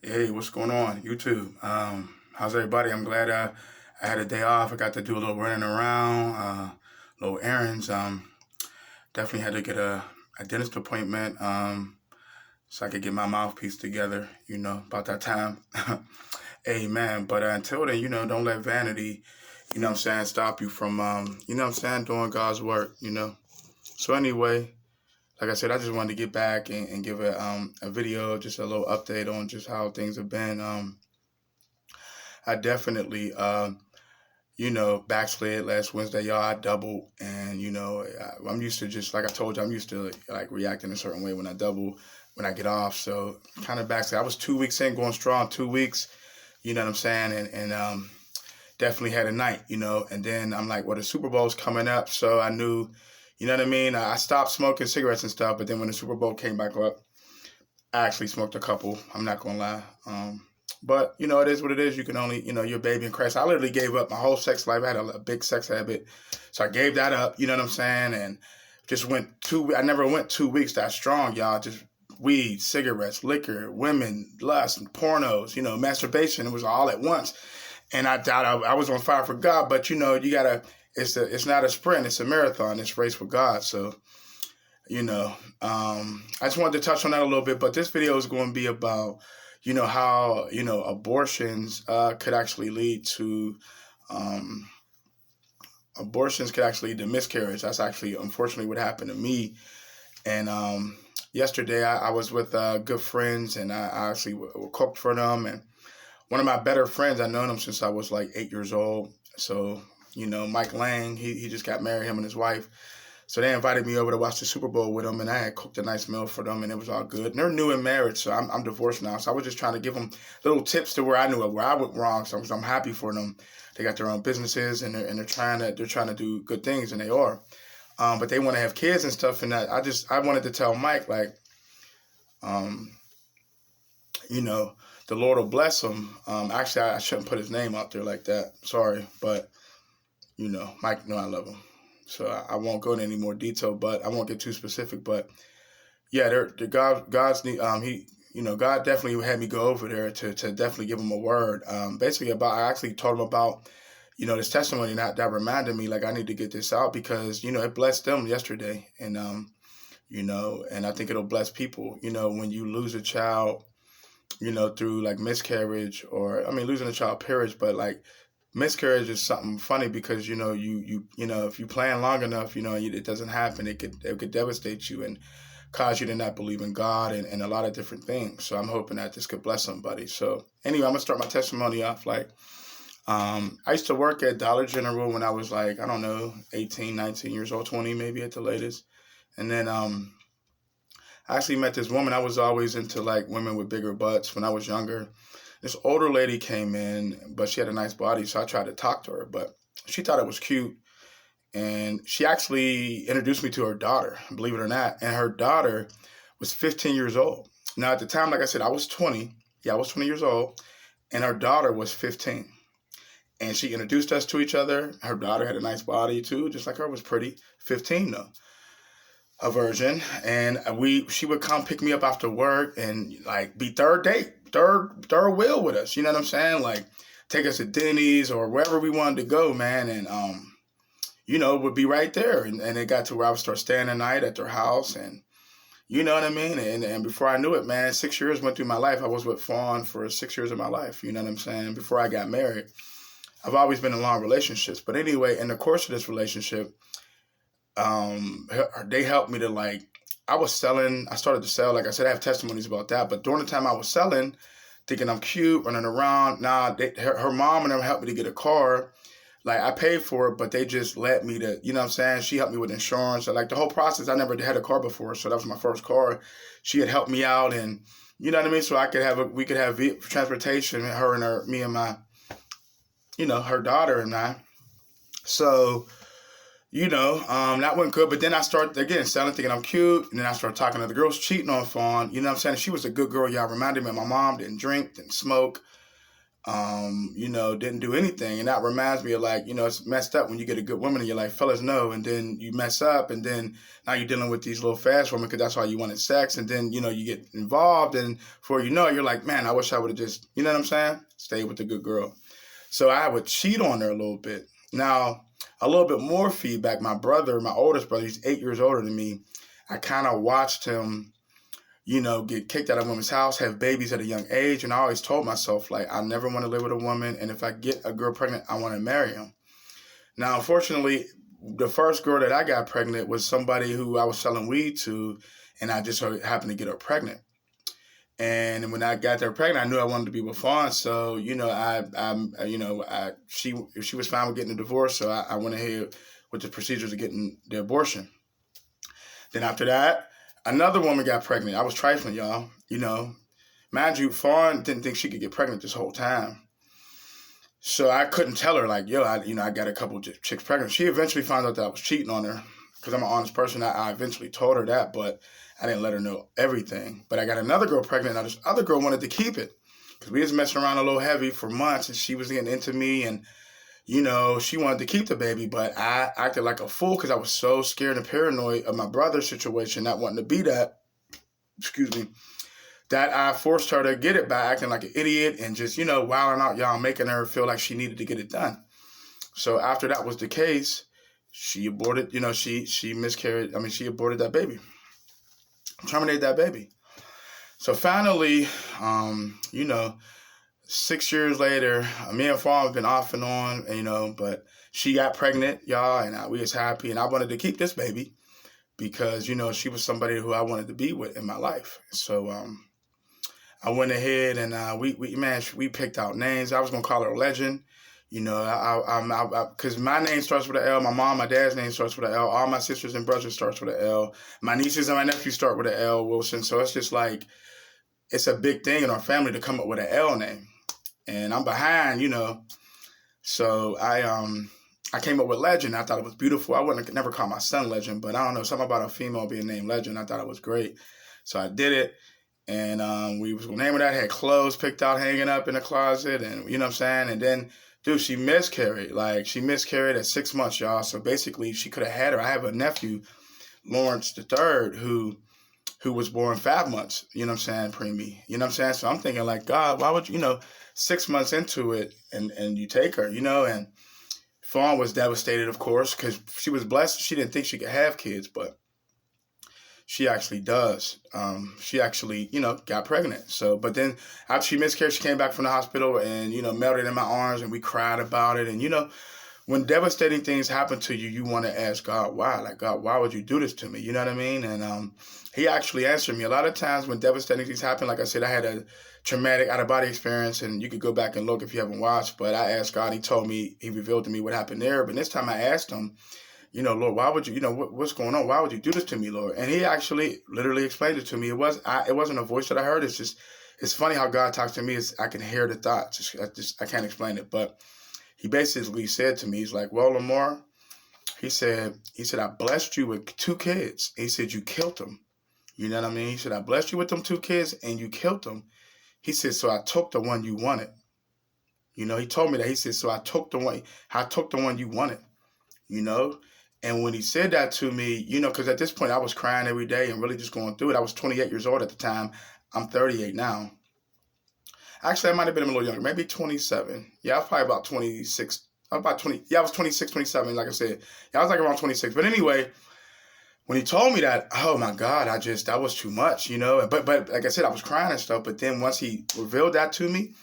Hey, what's going on, YouTube? How's everybody? I'm glad I had a day off. I got to do a little running around, little errands. Definitely had to get a dentist appointment so I could get my mouthpiece together, about that time. Amen. But until then, don't let vanity, what I'm saying, stop you from, what I'm saying, doing God's work. So anyway, like I said, I just wanted to get back and give a video, just a little update on just how things have been. I definitely, backslid last Wednesday, y'all. I doubled, and I'm used to just like I told you, I'm used to like reacting a certain way when I double, when I get off. So kind of backslid. I was 2 weeks in, going strong, 2 weeks. You know what I'm saying, and definitely had a night, and then I'm like, well, the Super Bowl's coming up, so I knew, you know what I mean. I stopped smoking cigarettes and stuff, but then when the Super Bowl came back up, I actually smoked a couple. I'm not gonna lie. But it is what it is. You can only, you're a baby in Christ. I literally gave up my whole sex life. I had a big sex habit, so I gave that up. You know what I'm saying? And just went I never went 2 weeks that strong, y'all. Just weed, cigarettes, liquor, women, lust, and pornos. Masturbation. It was all at once, and I thought I was on fire for God. But you gotta. It's not a sprint. It's a marathon. It's a race with God. So I just wanted to touch on that a little bit, but this video is going to be about, how, abortions could actually lead to, um, abortions could actually lead to miscarriage. That's actually, unfortunately, what happened to me. And yesterday I was with good friends, and I actually cooked for them. And one of my better friends, I've known him since I was like 8 years old. So, Mike Lang, he just got married, him and his wife. So they invited me over to watch the Super Bowl with them, and I had cooked a nice meal for them, and it was all good. And they're new in marriage, so I'm divorced now. So I was just trying to give them little tips to where I knew it, where I went wrong. So I'm happy for them. They got their own businesses, and they're trying to do good things, and they are. But they want to have kids and stuff, and I wanted to tell Mike, like, um, the Lord will bless him. Actually, I shouldn't put his name out there like that. Sorry, but Mike, I love him. So I won't go into any more detail, but I won't get too specific. But yeah, God definitely had me go over there to definitely give him a word. Basically I actually told him about, this testimony that reminded me, like, I need to get this out because, it blessed them yesterday. And, and I think it'll bless people, when you lose a child, through like miscarriage, or, I mean, losing a child, period, but like, miscarriage is something funny because if you plan long enough, it doesn't happen. It could devastate you and cause you to not believe in God and a lot of different things. So I'm hoping that this could bless somebody. So anyway, I'm gonna start my testimony off like, I used to work at Dollar General when I was like, I don't know, 18, 19 years old, 20 maybe at the latest. And then I actually met this woman. I was always into like women with bigger butts when I was younger. This older lady came in, but she had a nice body, so I tried to talk to her, but she thought it was cute. And she actually introduced me to her daughter, believe it or not. And her daughter was 15 years old. Now, at the time, like I said, I was 20. Yeah, I was 20 years old. And her daughter was 15. And she introduced us to each other. Her daughter had a nice body, too, just like her, was pretty. 15, though, a virgin. And she would come pick me up after work and, like, be third date, third wheel with us. You know what I'm saying? Like, take us to Denny's or wherever we wanted to go, man. And, would be right there. And it got to where I would start staying the night at their house. And you know what I mean? And before I knew it, man, 6 years went through my life. I was with Fawn for 6 years of my life. You know what I'm saying? Before I got married, I've always been in long relationships. But anyway, in the course of this relationship, they helped me to like, I started to sell. Like I said, I have testimonies about that. But during the time I was selling, thinking I'm cute, running around, her mom and them helped me to get a car. Like, I paid for it, but they just let me to, you know what I'm saying? She helped me with insurance. So, like, the whole process, I never had a car before, so that was my first car. She had helped me out, and, you know what I mean? So we could have transportation, me and my, her daughter and I. So, that went good. But then I started, again, selling, thinking I'm cute. And then I started talking to the girls, cheating on Fawn. You know what I'm saying? She was a good girl. Y'all reminded me of my mom, didn't drink, didn't smoke. didn't do anything. And that reminds me of, like, it's messed up when you get a good woman in your life. Fellas know, and then you mess up, and then now you're dealing with these little fast women because that's all you wanted, sex. And then, you get involved, and before you know it, you're like, man, I wish I would have just, you know what I'm saying? Stayed with the good girl. So I would cheat on her a little bit. Now, a little bit more feedback. My brother, my oldest brother, he's 8 years older than me. I kind of watched him, get kicked out of women's house, have babies at a young age. And I always told myself, like, I never want to live with a woman. And if I get a girl pregnant, I want to marry him. Now, unfortunately, the first girl that I got pregnant was somebody who I was selling weed to, and I just happened to get her pregnant. And when I got her pregnant, I knew I wanted to be with Fawn. So, she was fine with getting a divorce. So I went ahead with the procedures of getting the abortion. Then after that, another woman got pregnant. I was trifling, y'all. Mind you, Fawn didn't think she could get pregnant this whole time. So I couldn't tell her, like, I got a couple chicks pregnant. She eventually found out that I was cheating on her because I'm an honest person. I eventually told her that, but I didn't let her know everything. But I got another girl pregnant. Now, this other girl wanted to keep it because we was messing around a little heavy for months, and she was getting into me, and, she wanted to keep the baby. But I acted like a fool because I was so scared and paranoid of my brother's situation, not wanting to be that, that I forced her to get it by acting like an idiot and just, wilding out, y'all, making her feel like she needed to get it done. So after that was the case, she aborted, she miscarried. I mean, she aborted that baby. Terminate that baby. So finally, 6 years later, me and Fawn have been off and on, but she got pregnant, y'all, and we was happy. And I wanted to keep this baby because, she was somebody who I wanted to be with in my life. So I went ahead and we picked out names. I was going to call her a legend. Because my name starts with an L. My mom, my dad's name starts with an L. All my sisters and brothers starts with an L. My nieces and my nephews start with an L, Wilson. So it's just like, it's a big thing in our family to come up with an L name. And I'm behind, So I came up with Legend. I thought it was beautiful. I wouldn't never call my son Legend, but I don't know, something about a female being named Legend. I thought it was great. So I did it. And we was going to name her that. Had clothes picked out hanging up in the closet. And you know what I'm saying? And then, dude, she miscarried. Like, she miscarried at 6 months, y'all. So basically, she could have had her. I have a nephew, Lawrence III, who was born 5 months, you know what I'm saying, preemie. You know what I'm saying? So I'm thinking, like, God, why would you, 6 months into it and you take her, and Fawn was devastated, of course, because she was blessed. She didn't think she could have kids, but she actually does. She actually, got pregnant. So, but then after she miscarried, she came back from the hospital and, melted in my arms, and we cried about it. And, when devastating things happen to you, you want to ask God, why? Like, God, why would you do this to me? You know what I mean? And he actually answered me. A lot of times when devastating things happen, like I said, I had a traumatic out-of-body experience, and you could go back and look if you haven't watched. But I asked God, he told me, he revealed to me what happened there. But this time I asked him, Lord, why would you, what's going on? Why would you do this to me, Lord? And he actually literally explained it to me. It wasn't a voice that I heard. It's funny how God talks to me. I can hear the thoughts. I can't explain it. But he basically said to me, he's like, well, Lamar, he said, I blessed you with 2 kids. He said, you killed them. You know what I mean? He said, I blessed you with them 2 kids and you killed them. He said, so I took the one you wanted. He told me that. He said, so I took the one you wanted, And when he said that to me, because at this point I was crying every day and really just going through it. I was 28 years old at the time. I'm 38 now. Actually, I might have been a little younger, maybe 27. Yeah, I was probably about 26. About 20. Yeah, I was 26, 27, like I said. Yeah, I was like around 26. But anyway, when he told me that, oh my God, that was too much, But like I said, I was crying and stuff. But then once he revealed that to me,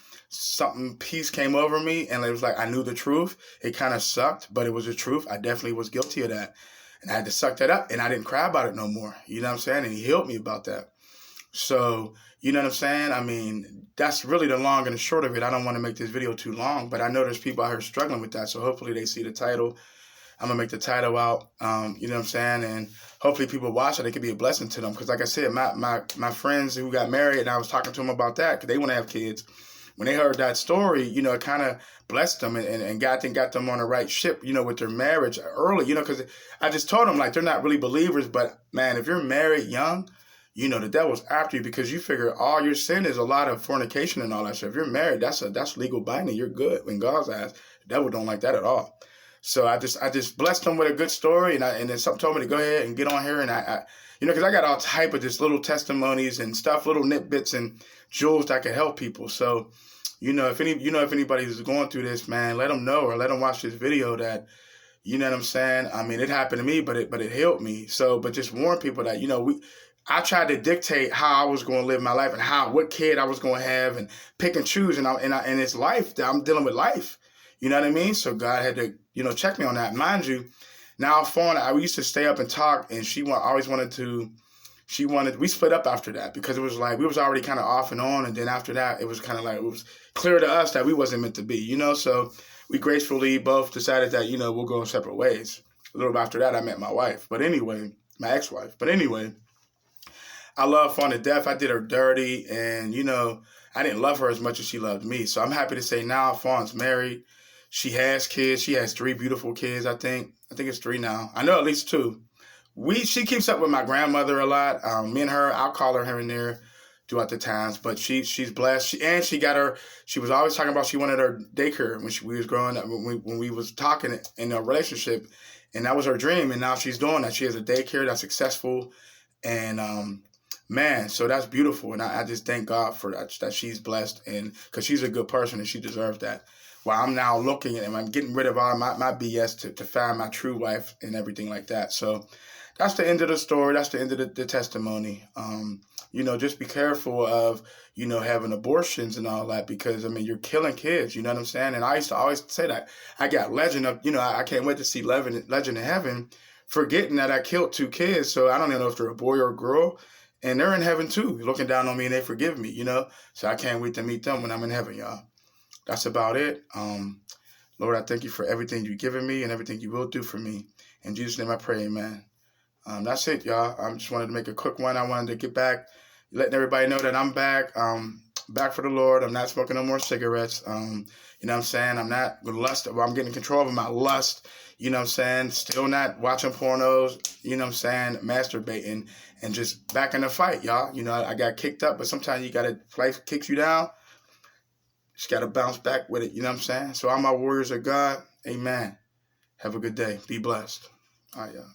peace came over me, and it was like I knew the truth. It kind of sucked, but it was the truth. I definitely was guilty of that. And I had to suck that up, and I didn't cry about it no more. You know what I'm saying? And he healed me about that. So, you know what I'm saying? I mean, that's really the long and the short of it. I don't want to make this video too long, but I know there's people out here struggling with that. So hopefully they see the title. I'm going to make the title out, you know what I'm saying? And hopefully people watch it. It could be a blessing to them. Because like I said, my friends who got married, and I was talking to them about that because they want to have kids. When they heard that story, it kind of blessed them and got them on the right ship, with their marriage early, because I just told them, like, they're not really believers. But, man, if you're married young, the devil's after you because you figure all your sin is a lot of fornication and all that stuff. If you're married, that's legal binding. You're good in God's eyes. The devil don't like that at all. So I just blessed him with a good story, and then something told me to go ahead and get on here, and because I got all type of just little testimonies and stuff, little nitbits and jewels that can help people. So, if anybody's going through this, man, let them know or let them watch this video that, you know what I'm saying? I mean, it happened to me, but it helped me. So, but just warn people that, I tried to dictate how I was going to live my life and what kid I was going to have and pick and choose. And it's life that I'm dealing with life. You know what I mean? So God had to, check me on that. Mind you, now we used to stay up and talk, and we split up after that because it was like we was already kind of off and on, and then after that it was kind of like it was clear to us that we wasn't meant to be, so we gracefully both decided that, we'll go in separate ways. A little bit after that I met my wife, my ex-wife. But anyway, I love Fawn to death. I did her dirty, and I didn't love her as much as she loved me. So I'm happy to say now Fawn's married. She has kids. She has 3 beautiful kids, I think. I think it's 3 now. I know at least 2. She keeps up with my grandmother a lot. Me and her, I'll call her here and there throughout the times. But she's blessed. She was always talking about she wanted her daycare when we was growing up, when we was talking in a relationship. And that was her dream. And now she's doing that. She has a daycare that's successful. And man, so that's beautiful. And I just thank God for that she's blessed, and because she's a good person and she deserves that. Well, I'm now looking at and I'm getting rid of all my BS to find my true wife and everything like that. So that's the end of the story. That's the end of the testimony. Just be careful of, having abortions and all that, because, you're killing kids. You know what I'm saying? And I used to always say that. I got legend of, I can't wait to see Legend in Heaven, forgetting that I killed 2 kids. So I don't even know if they're a boy or a girl. And they're in heaven too, looking down on me, and they forgive me, So I can't wait to meet them when I'm in heaven, y'all. That's about it. Lord, I thank you for everything you've given me and everything you will do for me. In Jesus' name I pray, amen. That's it, y'all. I just wanted to make a quick one. I wanted to get back, letting everybody know that I'm back. Back for the Lord. I'm not smoking no more cigarettes. You know what I'm saying? I'm not lust. I'm getting control of my lust. You know what I'm saying? Still not watching pornos. You know what I'm saying? Masturbating and just back in the fight, y'all. I got kicked up, but sometimes you gotta, life kicks you down. Just gotta bounce back with it. You know what I'm saying? So all my warriors of God, amen. Have a good day. Be blessed. All right, y'all.